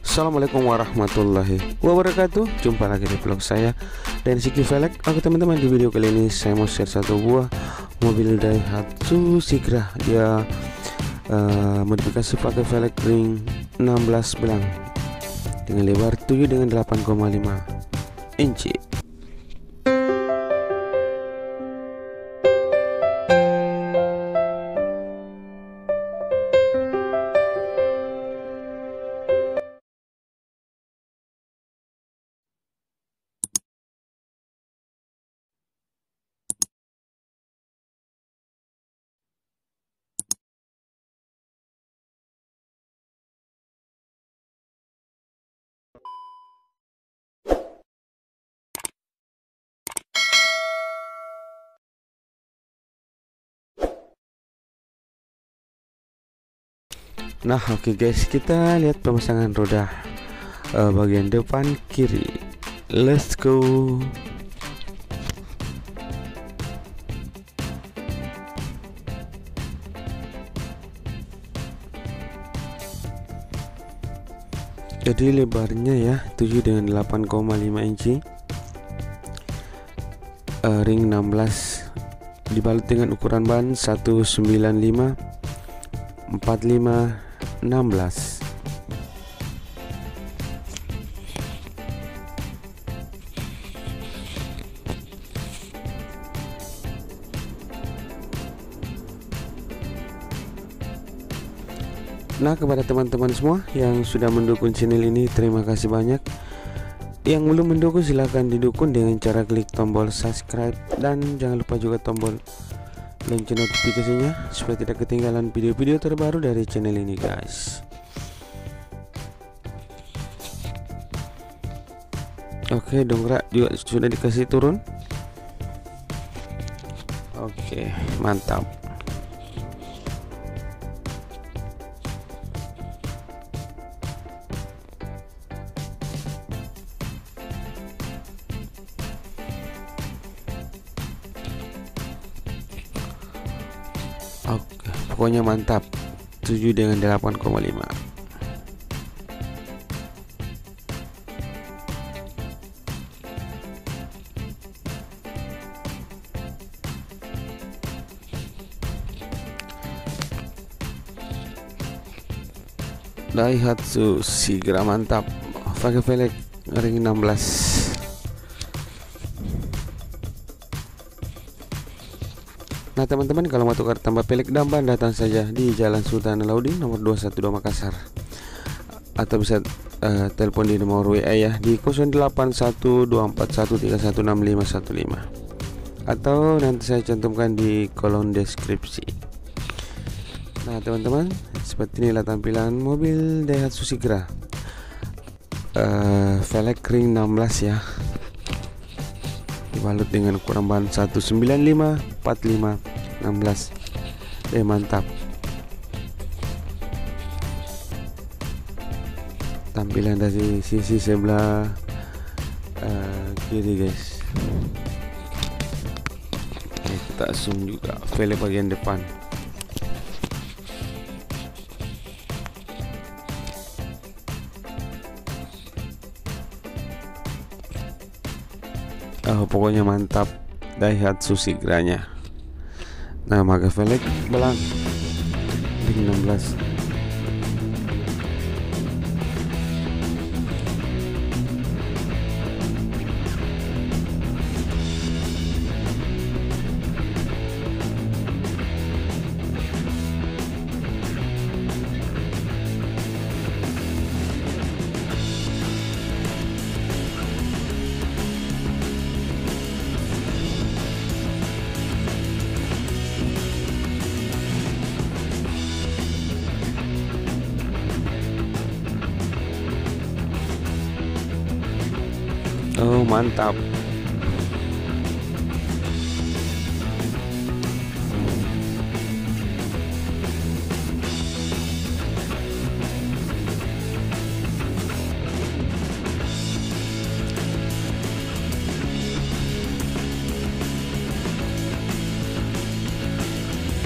Assalamualaikum warahmatullahi wabarakatuh. Jumpa lagi di vlog saya dan Siki Velg. Oke teman-teman, di video kali ini saya mau share satu buah mobil Daihatsu Sigra. Dia modifikasi pakai velg ring 16 belang dengan lebar 7 dengan 8,5 inci. Nah, oke guys, kita lihat pemasangan roda bagian depan kiri. Let's go. Jadi lebarnya ya 7 dengan 8,5 inci, ring 16, dibalut dengan ukuran ban 195 45 16. Nah, kepada teman-teman semua yang sudah mendukung channel ini, terima kasih banyak. Yang belum mendukung silahkan didukung dengan cara klik tombol subscribe dan jangan lupa juga tombol lonceng notifikasinya supaya tidak ketinggalan video-video terbaru dari channel ini guys. Oke, dongkrak juga sudah dikasih turun. Oke, mantap. Oke, pokoknya mantap. 7 dengan 8,5. Daihatsu Sigra mantap, pakai velg ring 16. Nah teman-teman, kalau mau tukar tambah velg dan ban, datang saja di Jalan Sultan Alauddin nomor 212 Makassar, atau bisa telepon di nomor WA ya di 081241316515, atau nanti saya cantumkan di kolom deskripsi. Nah teman-teman, seperti inilah tampilan mobil Daihatsu Sigra, velg ring 16 ya, dibalut dengan ukuran ban 195 45 16. Mantap. Tampilan dari sisi sebelah kiri guys. Kita zoom juga velg bagian depan. Pokoknya mantap Daihatsu Sigranya. Nah, pakai velg belang ring 16. Oh mantap.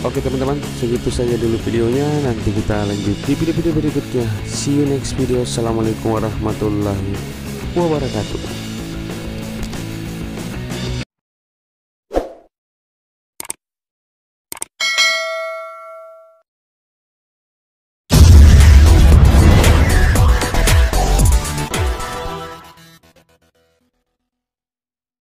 Oke teman-teman, segitu saja dulu videonya. Nanti kita lanjut di video-video berikutnya. See you next video. Assalamualaikum warahmatullahi wabarakatuh.